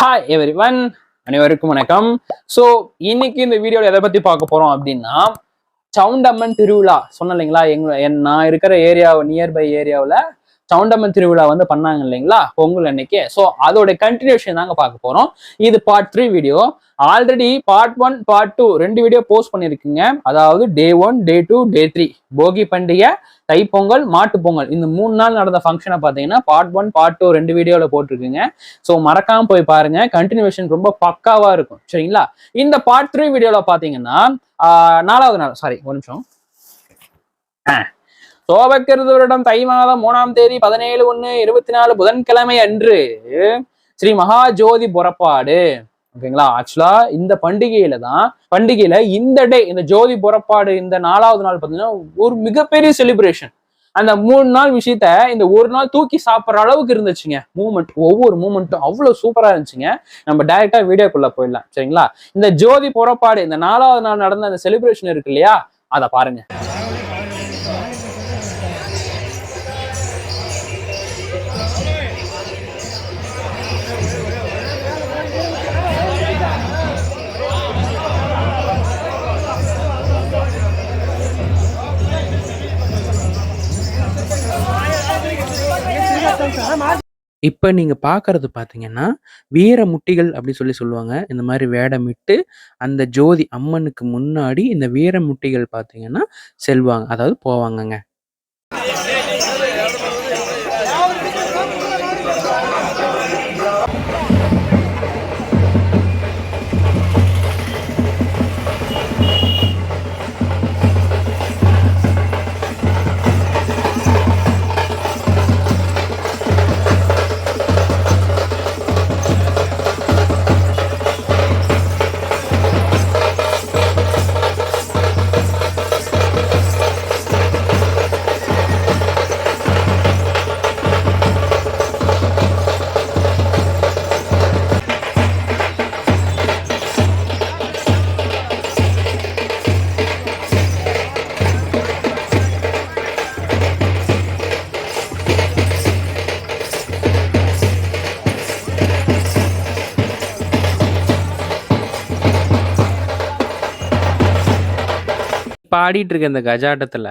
Hi everyone, அனைவருக்கும் வணக்கம். So இன்னைக்கு இந்த வீடியோவில் எதை பற்றி பார்க்க போகிறோம் அப்படின்னா, சவுண்டம்மன் திருவிழா சொன்ன இல்லைங்களா, நான் இருக்கிற நியர்பை ஏரியாவில் சவுண்டம்மன் திருவிழா வந்து பண்ணாங்க இல்லைங்களா பொங்கல் அன்னைக்கு. ஸோ அதோட கண்டினியூஷன் தாங்க பார்க்க போகிறோம். இது part 3 video. Already part 1 part 2 2 video post பண்ணியிருக்குங்க. அதாவது டே 1 டே 2 டே 3 போகி பண்டிகை, தைப்பொங்கல், மாட்டு பொங்கல் இந்த 3 நாள் நடந்த ஃபங்க்ஷனை பார்த்தீங்கன்னா பார்ட் 1 பார்ட் 2 2 வீடியோவில் போட்டிருக்குங்க. ஸோ மறக்காம போய் பாருங்க, கண்டினியூஷன் ரொம்ப பக்காவா இருக்கும் சரிங்களா. இந்த பார்ட் 3 வீடியோவில் பார்த்தீங்கன்னா 4வது நாள், சாரி ஒரு நிமிஷம், சோபக்கிருது வருடம் தை மாதம் 3ஆம் தேதி 17/1/24 புதன்கிழமை அன்று ஸ்ரீ மகா ஜோதி புறப்பாடு. ஓகேங்களா. ஆக்சுவலா இந்த பண்டிகையில இந்த டே, இந்த ஜோதி புறப்பாடு இந்த 4வது நாள் பார்த்தீங்கன்னா ஒரு மிகப்பெரிய செலிப்ரேஷன். அந்த 3 நாள் விஷயத்த இந்த ஒரு நாள் தூக்கி சாப்பிட்ற அளவுக்கு இருந்துச்சுங்க. ஒவ்வொரு மூமெண்ட்டும் அவ்வளவு சூப்பரா இருந்துச்சுங்க. நம்ம டைரக்டா வீடியோக்குள்ள போயிடலாம் சரிங்களா. இந்த ஜோதி புறப்பாடு இந்த 4வது நாள் நடந்த அந்த செலிப்ரேஷன் இருக்கு இல்லையா, அதை பாருங்க. இப்ப நீங்க பார்க்கறது பார்த்தீங்கன்னா, வீரமுட்டிகள் அப்படி சொல்லுவாங்க. இந்த மாரி வேடமிட்டு அந்த ஜோதி அம்மனுக்கு முன்னாடி இந்த வீரமுட்டிகள் பார்த்தீங்கன்னா செல்வாங்க. அதாவது போவாங்கங்க. பாடிட்டு இருக்க இந்த கஜாட்டத்துல,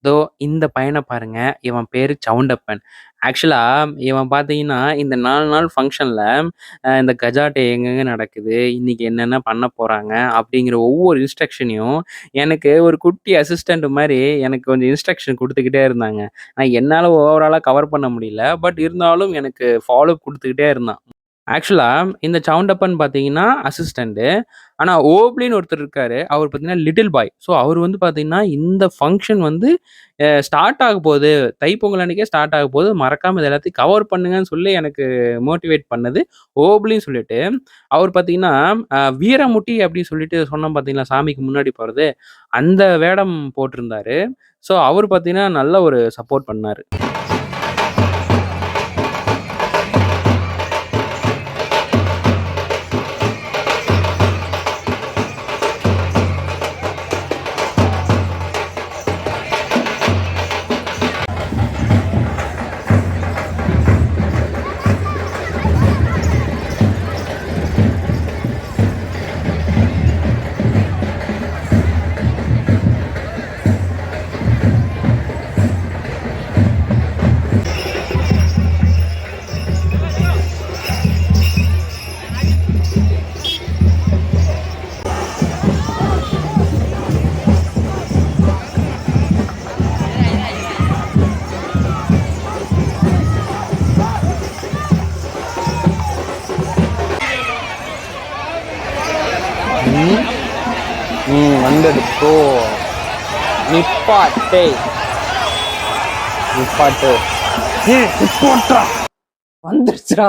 இதோ இந்த பையன பாருங்க. இவன் பேரு சவுண்டப்பன். ஆக்சுவலா இவன் பார்த்தீங்கன்னா, இந்த 4 நாள் ஃபங்ஷன்ல இந்த கஜாட்டை எங்கெங்க நடக்குது, இன்னைக்கு என்னென்ன பண்ண போறாங்க, அப்படிங்கிற ஒவ்வொரு இன்ஸ்ட்ரக்ஷனையும் எனக்கு ஒரு குட்டி அசிஸ்டன்ட் மாரி எனக்கு கொஞ்சம் இன்ஸ்ட்ரக்ஷன் குடுத்துக்கிட்டே இருந்தாங்க. என்னால ஓவராலா கவர் பண்ண முடியல. பட் இருந்தாலும் எனக்கு ஃபாலோ குடுத்துக்கிட்டே இருந்தான். ஆக்சுவலா இந்த சவுண்டப்பன் பார்த்தீங்கன்னா அசிஸ்டன்ட். ஆனா ஓப்லின்னு ஒருத்தர் இருக்காரு. அவர் பார்த்தீங்கன்னா லிட்டில் பாய். ஸோ அவர் வந்து பார்த்தீங்கன்னா, இந்த ஃபங்ஷன் வந்து ஸ்டார்ட் ஆகப்போகுது. தைப்பொங்கல் அன்னைக்கே ஸ்டார்ட் ஆகப்போகுது. மறக்காம இத எல்லாத்தையும் கவர் பண்ணுங்கன்னு சொல்லி எனக்கு மோட்டிவேட் பண்ணது ஓப்லின்னு சொல்லிட்டு. அவர் பார்த்தீங்கன்னா, வீரமுட்டி அப்படின்னு சொல்லிட்டு சொன்னோம் பார்த்தீங்களா, சாமிக்கு முன்னாடி போறது. அந்த வேடம் போட்டிருந்தாரு. ஸோ அவர் பார்த்தீங்கன்னா, நல்ல ஒரு சப்போர்ட் பண்ணாரு. வந்துடுச்சோ, நிப்பாட்டு வந்துருச்சுடா.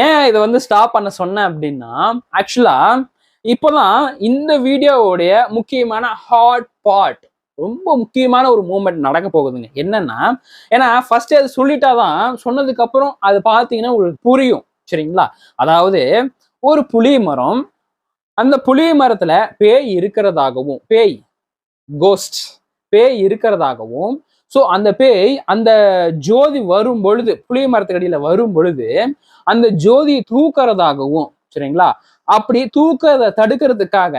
ஏன் இதை வந்து ஸ்டாப் பண்ண சொன்னேன் அப்படின்னா, ஆக்சுவலா இப்போதான் இந்த வீடியோவுடைய முக்கியமான ஹாட் பார்ட், ரொம்ப முக்கியமான ஒரு மூமெண்ட் நடக்க போகுதுங்க. என்னன்னா, ஏன்னா ஃபர்ஸ்ட் அது சொல்லிட்டாதான் சொன்னதுக்கு அப்புறம் அது பார்த்தீங்கன்னா உங்களுக்கு புரியும் சரிங்களா. அதாவது ஒரு புளிய மரம், அந்த புளிய மரத்துல பேய் இருக்கிறதாகவும், பேய் இருக்கிறதாகவும் ஸோ அந்த பேய் அந்த ஜோதி வரும் பொழுது, புளிய மரத்துக்கடியில வரும் பொழுது அந்த ஜோதியை தூக்குறதாகவும், சரிங்களா, அப்படி தூக்கத்தை தடுக்கிறதுக்காக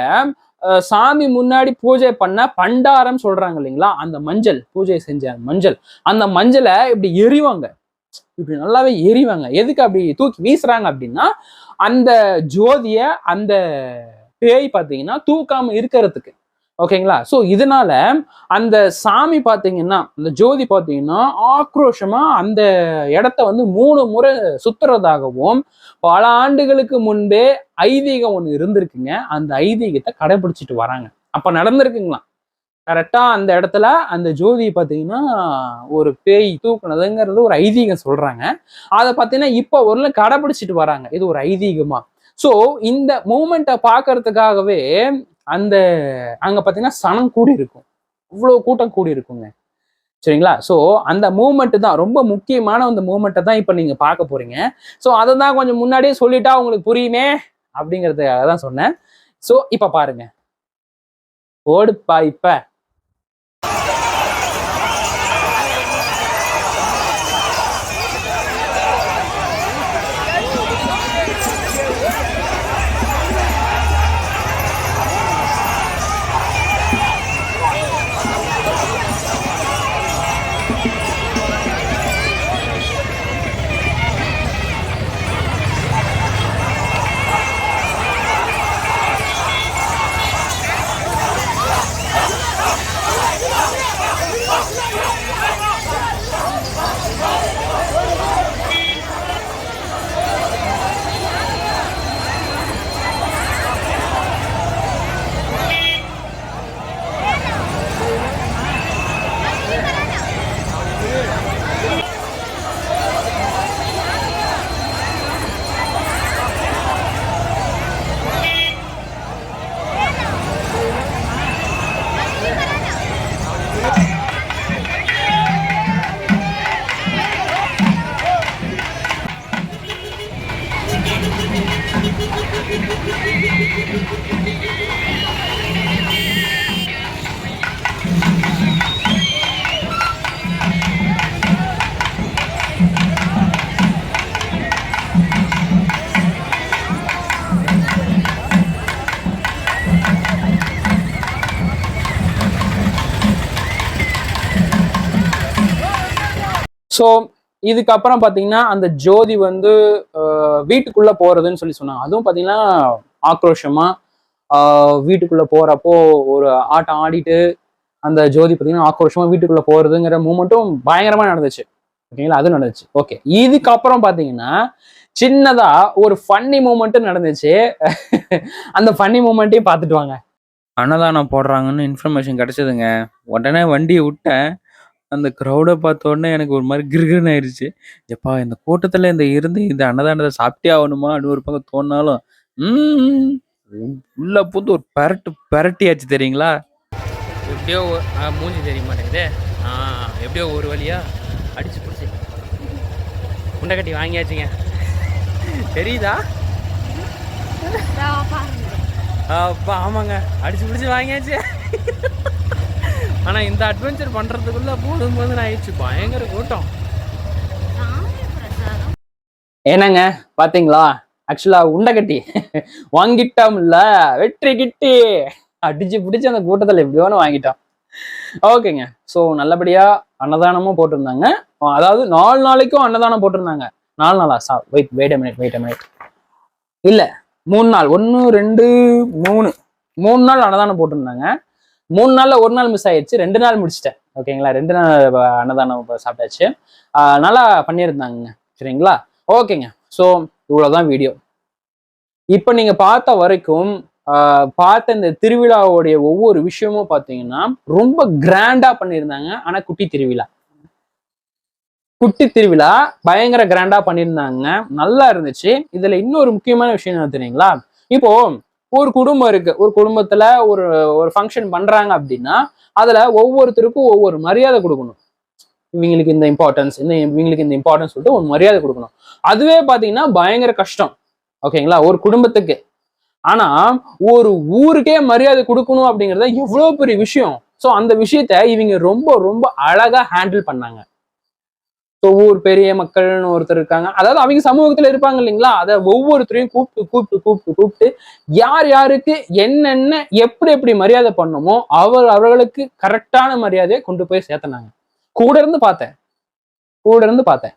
சாமி முன்னாடி பூஜை பண்ண பண்டாரம் சொல்றாங்க இல்லைங்களா, அந்த மஞ்சள், பூஜை செஞ்ச மஞ்சள், அந்த மஞ்சளை இப்படி எரிவாங்க, இப்படி நல்லாவே எரிவாங்க. எதுக்கு அப்படி தூக்கி வீசுறாங்க அப்படின்னா, அந்த ஜோதிய அந்த பேய் பார்த்தீங்கன்னா தூக்காம இருக்கிறதுக்கு. ஓகேங்களா. ஸோ இதனால அந்த சாமி பார்த்தீங்கன்னா, அந்த ஜோதி பார்த்தீங்கன்னா ஆக்ரோஷமா அந்த இடத்த வந்து 3 முறை சுத்துறதாகவும் பல ஆண்டுகளுக்கு முன்பே ஐதீகம் ஒண்ணு இருந்திருக்குங்க. அந்த ஐதீகத்தை கடைபிடிச்சிட்டு வராங்க. அப்ப நடந்திருக்குங்களாம். கரெக்டா அந்த இடத்துல அந்த ஜோதி பார்த்தீங்கன்னா ஒரு பேய் தூக்குனதுங்கிறது ஒரு ஐதீகம் சொல்றாங்க. அதை பார்த்தீங்கன்னா இப்ப ஒரு கடைபிடிச்சிட்டு வராங்க. இது ஒரு ஐதீகமா. ஸோ இந்த மூமெண்ட்டை பார்க்கறதுக்காகவே அந்த அங்க பார்த்தீங்கன்னா சனம் கூடி இருக்கும், இவ்வளவு கூட்டம் கூடி இருக்குங்க. சரிங்களா. ஸோ அந்த மூமெண்ட் தான் ரொம்ப முக்கியமான அந்த மூமெண்ட்டை தான் இப்போ நீங்க பார்க்க போறீங்க. ஸோ அதை தான் கொஞ்சம் முன்னாடியே சொல்லிட்டா உங்களுக்கு புரியுமே அப்படிங்கிறதுக்காக தான் சொன்னேன். ஸோ இப்ப பாருங்க, ஓடுப்பா இப்ப. ஸோ இதுக்கப்புறம் பார்த்தீங்கன்னா அந்த ஜோதி வந்து வீட்டுக்குள்ள போறதுன்னு சொல்லி சொன்னாங்க. அதுவும் பார்த்தீங்கன்னா ஆக்ரோஷமா வீட்டுக்குள்ள போறப்போ ஒரு ஆட்டம் ஆடிட்டு அந்த ஜோதி பார்த்தீங்கன்னா ஆக்ரோஷமா வீட்டுக்குள்ள போறதுங்கிற மூமெண்ட்டும் பயங்கரமா நடந்துச்சு. ஓகேங்களா, அது நடந்துச்சு. ஓகே, இதுக்கப்புறம் பார்த்தீங்கன்னா சின்னதா ஒரு ஃபன்னி மூமெண்ட்டும் நடந்துச்சு. அந்த ஃபன்னி மூமெண்ட்டையும் பார்த்துட்டு வாங்க. அன்னதானம் போடுறாங்கன்னு இன்ஃபர்மேஷன் கிடைச்சதுங்க. உடனே வண்டியை விட்டேன். அந்த க்ரௌட பார்த்த உடனே எனக்கு ஒரு மாதிரி கிறுகிறுன்னு ஆயிடுச்சு. எப்பா இந்த கூட்டத்துல இருந்து இந்த அன்னதானத்தை சாப்பிட்டே ஆகணுமா அப்படின்னு ஒரு பக்கம் தோணினாலும் உள்ள பூந்து ஒரு பெரட்டியாச்சு தெரியுங்களா. எப்படியோ மூஞ்சி தெரிய மாட்டேங்குது. எப்படியோ ஒரு வழியா அடிச்சு பிடிச்சி உண்டை கட்டி வாங்கியாச்சுங்க. தெரியுதா? அப்பா ஆமாங்க, அடிச்சு பிடிச்சி வாங்கியாச்சு. ஆனா இந்த அட்வென்ச்சர் பண்றதுக்குள்ள போதும் ஆயிடுச்சு. பயங்கர கூட்டம். என்னங்க பாத்தீங்களா, ஆக்சுவலா உண்டை கட்டி வாங்கிட்டோம்ல, வெற்றி கிட்டி அடிச்சு பிடிச்சி அந்த கூட்டத்துல எப்படியோன்னு வாங்கிட்டோம். ஓகேங்க. ஸோ நல்லபடியா அன்னதானமும் போட்டிருந்தாங்க. அதாவது 4 நாளைக்கும் அன்னதானம் போட்டிருந்தாங்க. 4 நாளா? வெயிட் அ மினிட் இல்ல 3 நாள். 1 2 3 நாள் அன்னதானம் போட்டிருந்தாங்க. 3 நாள்ல 1 நாள் மிஸ் ஆயிடுச்சு. 2 நாள் முடிச்சிட்டேன். ஓகேங்களா, 2 நாள் அன்னதானம் சாப்பிட்டாச்சு. நல்லா பண்ணியிருந்தாங்க. சரிங்களா. ஓகேங்க. ஸோ இவ்வளவுதான் வீடியோ. இப்ப நீங்க பார்த்த வரைக்கும் பார்த்த இந்த திருவிழாவுடைய ஒவ்வொரு விஷயமும் பார்த்தீங்கன்னா ரொம்ப கிராண்டா பண்ணியிருந்தாங்க. ஆனா குட்டி திருவிழா பயங்கர கிராண்டா பண்ணியிருந்தாங்க. நல்லா இருந்துச்சு. இதுல இன்னொரு முக்கியமான விஷயம் என்ன தெரியுங்களா, இப்போ ஒரு குடும்பம் இருக்கு. ஒரு குடும்பத்துல ஒரு ஃபங்க்ஷன் பண்றாங்க அப்படின்னா அதுல ஒவ்வொருத்தருக்கும் ஒவ்வொரு மரியாதை கொடுக்கணும். இவங்களுக்கு இந்த இம்பார்ட்டன்ஸ், இவங்களுக்கு இந்த இம்பார்ட்டன்ஸ் சொல்லிட்டு ஒரு மரியாதை கொடுக்கணும். அதுவே பாத்தீங்கன்னா பயங்கர கஷ்டம். ஓகேங்களா, ஒரு குடும்பத்துக்கு. ஆனா ஒரு ஊருக்கே மரியாதை கொடுக்கணும் அப்படிங்கிறத எவ்வளவு பெரிய விஷயம். ஸோ அந்த விஷயத்த இவங்க ரொம்ப ரொம்ப அழகா ஹேண்டில் பண்ணாங்க. ஸோ ஊர் பெரிய மக்கள்னு ஒருத்தர் இருக்காங்க, அதாவது அவங்க சமூகத்துல இருப்பாங்க இல்லைங்களா, அதை ஒவ்வொருத்தரையும் கூப்பிட்டு யார் யாருக்கு என்னென்ன எப்படி எப்படி மரியாதை பண்ணுமோ அவர்களுக்கு கரெக்டான மரியாதையை கொண்டு போய் சேர்த்தனாங்க. கூட இருந்து பார்த்தேன்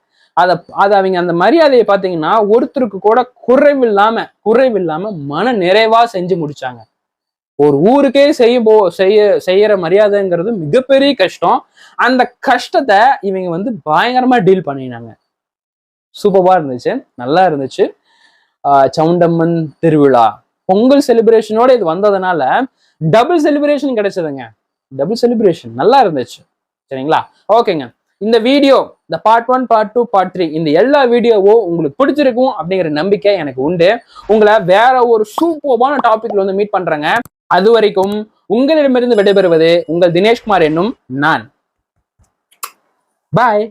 அதை அவங்க அந்த மரியாதையை பார்த்தீங்கன்னா ஒருத்தருக்கு கூட குறைவில்லாம மன நிறைவா செஞ்சு முடிச்சாங்க. ஒரு ஊருக்கே செய்யற மரியாதைங்கிறது மிகப்பெரிய கஷ்டம். அந்த கஷ்டத்தை இவங்க பயங்கரமா டீல் பண்ணினாங்க. சூப்பரா இருந்துச்சு, நல்லா இருந்துச்சு. சவுண்டம்மன் திருவிழா பொங்கல் செலிப்ரேஷனோட இது வந்ததுனால டபுள் செலிப்ரேஷன் கிடைச்சதுங்க. டபுள் செலிப்ரேஷன் நல்லா இருந்துச்சு. சரிங்களா? ஓகேங்க. இந்த வீடியோ, இந்த பார்ட் 1, பார்ட் 2, பார்ட் 3 இந்த எல்லா வீடியோவும் உங்களுக்கு பிடிச்சிருக்கும் அப்படிங்கிற நம்பிக்கை எனக்கு உண்டு. உங்களை வேற ஒரு சூப்பரான டாபிக்ல மீட் பண்றேங்க. அது வரைக்கும் உங்களிடமிருந்து விடைபெறுவது உங்கள் தினேஷ்குமார் என்னும் நான். பாய்.